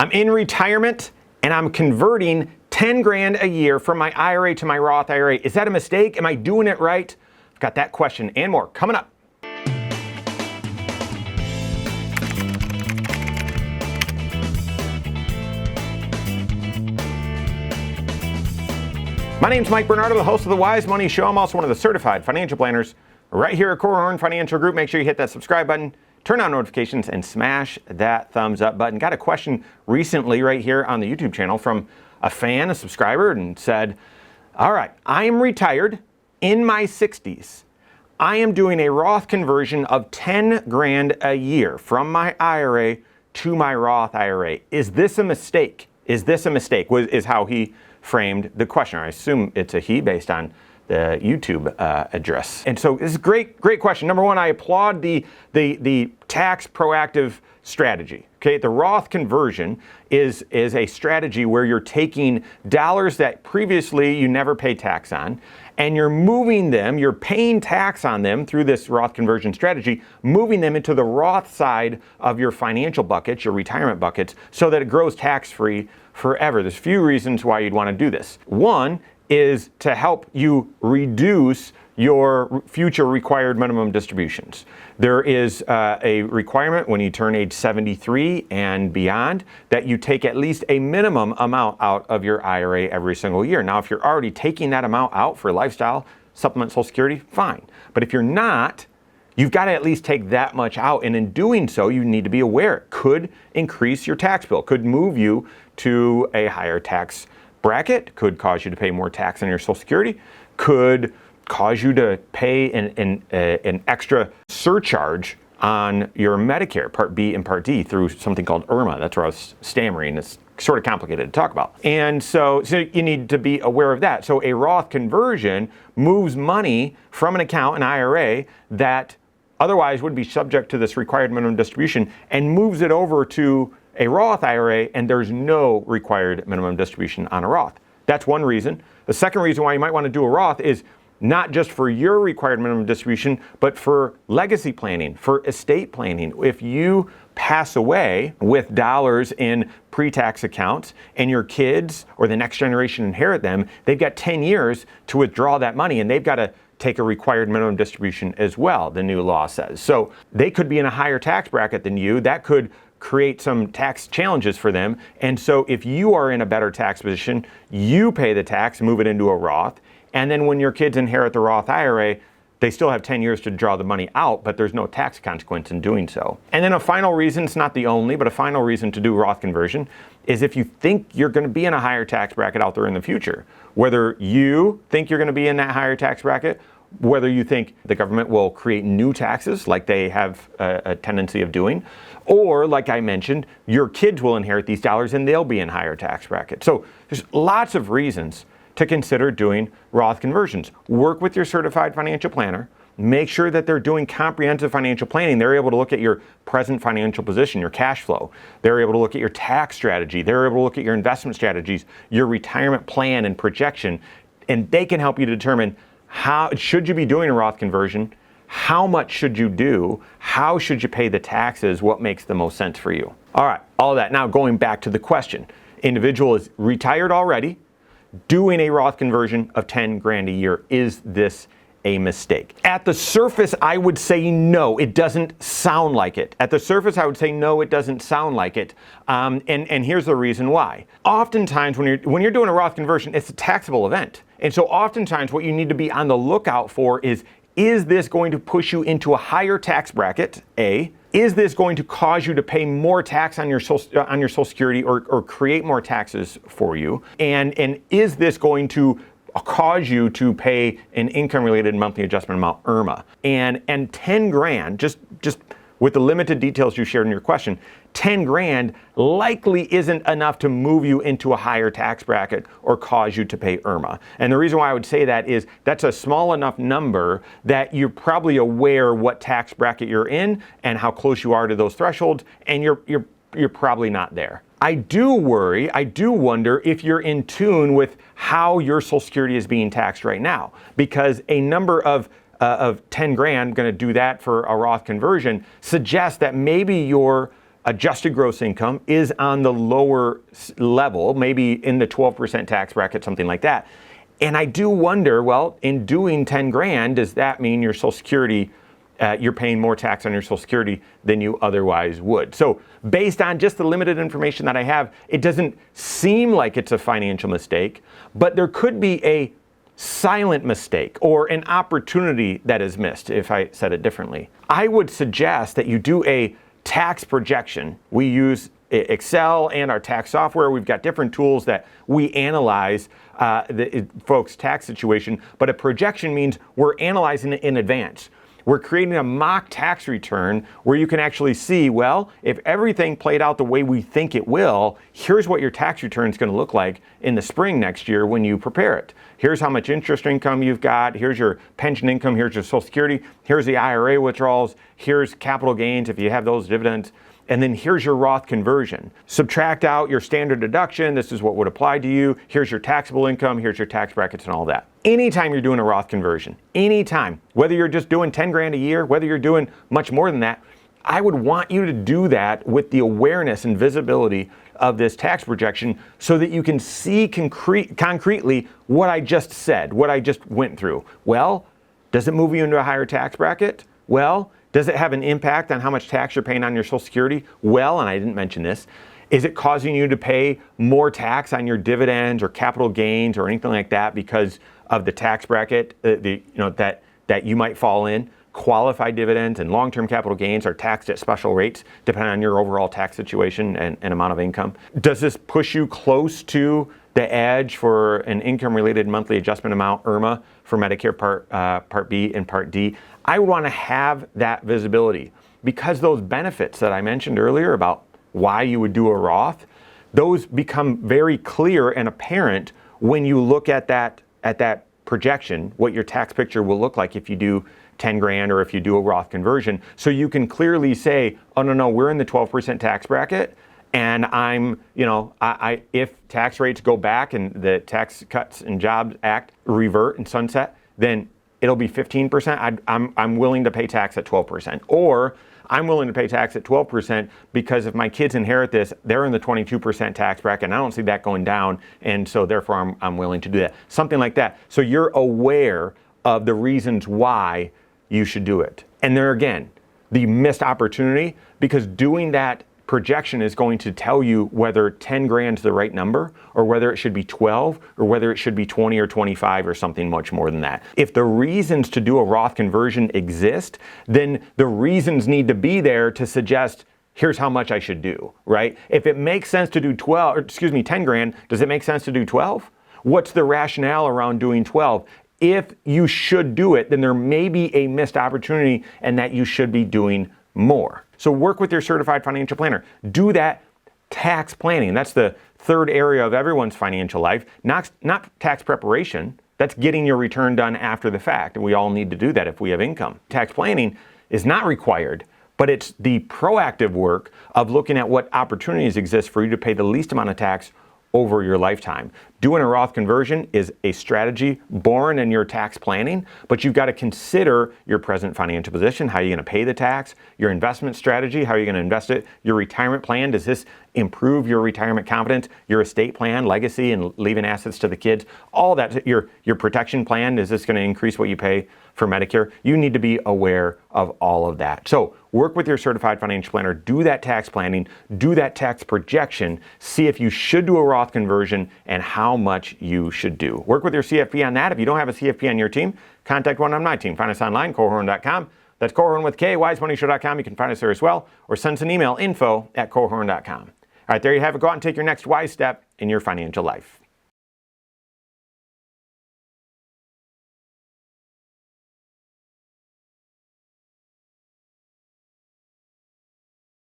I'm in retirement and I'm converting 10 grand a year from my IRA to my Roth IRA. Is that a mistake? Am I doing it right? I've got that question and more coming up. My name's Mike Bernardo, the host of the Wise Money Show. I'm also one of the certified financial planners right here at Korhorn Financial Group. Make sure you hit that subscribe button, turn on notifications, and smash that thumbs up button. Got a question recently right here on the YouTube channel from a fan, a subscriber, and said, all right, I am retired in my 60s. I am doing a Roth conversion of 10 grand a year from my IRA to my Roth IRA. Is this a mistake? Is this a mistake? Is how he framed the question. I assume it's a he based on the YouTube address. And so this is a great question. Number one, I applaud the tax proactive strategy. Okay, the Roth conversion is a strategy where you're taking dollars that previously you never paid tax on, and you're moving them, you're paying tax on them through this Roth conversion strategy, moving them into the Roth side of your financial buckets, your retirement buckets, so that it grows tax-free forever. There's a few reasons why you'd want to do this. One is to help you reduce your future required minimum distributions. There is a requirement when you turn age 73 and beyond that you take at least a minimum amount out of your IRA every single year. Now, if you're already taking that amount out for lifestyle, supplement, Social Security, fine. But if you're not, you've got to at least take that much out. And in doing so, you need to be aware it could increase your tax bill, could move you to a higher tax bracket, could cause you to pay more tax on your Social Security, could cause you to pay an extra surcharge on your Medicare, Part B and Part D, through something called IRMA. That's where I was stammering. It's sort of complicated to talk about. And so you need to be aware of that. So a Roth conversion moves money from an account, an IRA, that otherwise would be subject to this required minimum distribution, and moves it over to a Roth IRA, and there's no required minimum distribution on a Roth. That's one reason. The second reason why you might want to do a Roth is not just for your required minimum distribution, but for legacy planning, for estate planning. If you pass away with dollars in pre-tax accounts and your kids or the next generation inherit them, they've got 10 years to withdraw that money, and they've got to take a required minimum distribution as well, the new law says. So they could be in a higher tax bracket than you. That could create some tax challenges for them. And so if you are in a better tax position, you pay the tax, move it into a Roth. And then when your kids inherit the Roth IRA, they still have 10 years to draw the money out, but there's no tax consequence in doing so. And then a final reason, it's not the only, but a final reason to do Roth conversion is if you think you're going to be in a higher tax bracket out there in the future. Whether you think you're going to be in that higher tax bracket, whether you think the government will create new taxes like they have a tendency of doing, or like I mentioned, your kids will inherit these dollars and they'll be in higher tax brackets. So there's lots of reasons to consider doing Roth conversions. Work with your certified financial planner. Make sure that they're doing comprehensive financial planning. They're able to look at your present financial position, your cash flow. They're able to look at your tax strategy. They're able to look at your investment strategies, your retirement plan and projection, and they can help you determine how should you be doing a Roth conversion, how much should you do, how should you pay the taxes, what makes the most sense for you. All right, all of that. Now going back to the question. Individual is retired already, doing a Roth conversion of 10 grand a year. Is this a mistake? At the surface, I would say no, it doesn't sound like it. At the surface, I would say no, it doesn't sound like it. And here's the reason why. Oftentimes, when you're doing a Roth conversion, it's a taxable event. And so oftentimes what you need to be on the lookout for is this going to push you into a higher tax bracket, A? Is this going to cause you to pay more tax on your Social Security or create more taxes for you? And is this going to cause you to pay an income-related monthly adjustment amount, IRMA? And 10 grand, just with the limited details you shared in your question, 10 grand likely isn't enough to move you into a higher tax bracket or cause you to pay IRMA. And the reason why I would say that is that's a small enough number that you're probably aware what tax bracket you're in and how close you are to those thresholds, and you're probably not there. I do wonder if you're in tune with how your Social Security is being taxed right now, because a number of 10 grand, going to do that for a Roth conversion, suggests that maybe your adjusted gross income is on the lower level, maybe in the 12% tax bracket, something like that. And I do wonder, well, in doing 10 grand, does that mean your Social Security, you're paying more tax on your Social Security than you otherwise would? So based on just the limited information that I have, it doesn't seem like it's a financial mistake, but there could be a silent mistake or an opportunity that is missed, if I said it differently. I would suggest that you do a tax projection. We use Excel and our tax software. We've got different tools that we analyze the folks' tax situation, but a projection means we're analyzing it in advance. We're creating a mock tax return where you can actually see, well, if everything played out the way we think it will, here's what your tax return is going to look like in the spring next year when you prepare it. Here's how much interest income you've got. Here's your pension income. Here's your Social Security. Here's the IRA withdrawals. Here's capital gains if you have those dividends. And then here's your Roth conversion. Subtract out your standard deduction. This is what would apply to you. Here's your taxable income. Here's your tax brackets and all that. Anytime you're doing a Roth conversion, anytime, whether you're just doing 10 grand a year, whether you're doing much more than that, I would want you to do that with the awareness and visibility of this tax projection so that you can see concretely what I just said, what I just went through. Well, does it move you into a higher tax bracket? Well, does it have an impact on how much tax you're paying on your Social Security? Well, and I didn't mention this, is it causing you to pay more tax on your dividends or capital gains or anything like that because of the tax bracket that you might fall in? Qualified dividends and long-term capital gains are taxed at special rates depending on your overall tax situation and amount of income. Does this push you close to the edge for an income-related monthly adjustment amount, IRMA, for Medicare Part B and Part D? I want to have that visibility because those benefits that I mentioned earlier about why you would do a Roth, those become very clear and apparent when you look at that projection, what your tax picture will look like if you do 10 grand or if you do a Roth conversion. So you can clearly say, oh, no, we're in the 12% tax bracket. And if tax rates go back and the Tax Cuts and Jobs Act revert and sunset, then it'll be 15%. I'm willing to pay tax at 12%. Or I'm willing to pay tax at 12% because if my kids inherit this, they're in the 22% tax bracket and I don't see that going down. And so therefore I'm willing to do that. Something like that. So you're aware of the reasons why you should do it. And there again, the missed opportunity, because doing that projection is going to tell you whether 10 grand is the right number or whether it should be 12 or whether it should be 20 or 25 or something much more than that. If the reasons to do a Roth conversion exist, then the reasons need to be there to suggest here's how much I should do, right? If it makes sense to do 10 grand, does it make sense to do 12? What's the rationale around doing 12? If you should do it, then there may be a missed opportunity and that you should be doing more. So work with your certified financial planner. Do that tax planning. That's the third area of everyone's financial life. Not tax preparation. That's getting your return done after the fact. And we all need to do that if we have income. Tax planning is not required, but it's the proactive work of looking at what opportunities exist for you to pay the least amount of tax over your lifetime. Doing a Roth conversion is a strategy born in your tax planning, but you've got to consider your present financial position, how you're going to pay the tax, your investment strategy, how you're going to invest it, your retirement plan, does this improve your retirement confidence, your estate plan, legacy, and leaving assets to the kids, all that, your protection plan, is this going to increase what you pay for Medicare? You need to be aware of all of that. So work with your certified financial planner, do that tax planning, do that tax projection, see if you should do a Roth conversion and how much you should do. Work with your CFP on that. If you don't have a CFP on your team, contact one on my team. Find us online, Korhorn.com. That's Korhorn with K, wisemoneyshow.com. You can find us there as well, or send us an email, info@korhorn.com. All right, there you have it. Go out and take your next wise step in your financial life.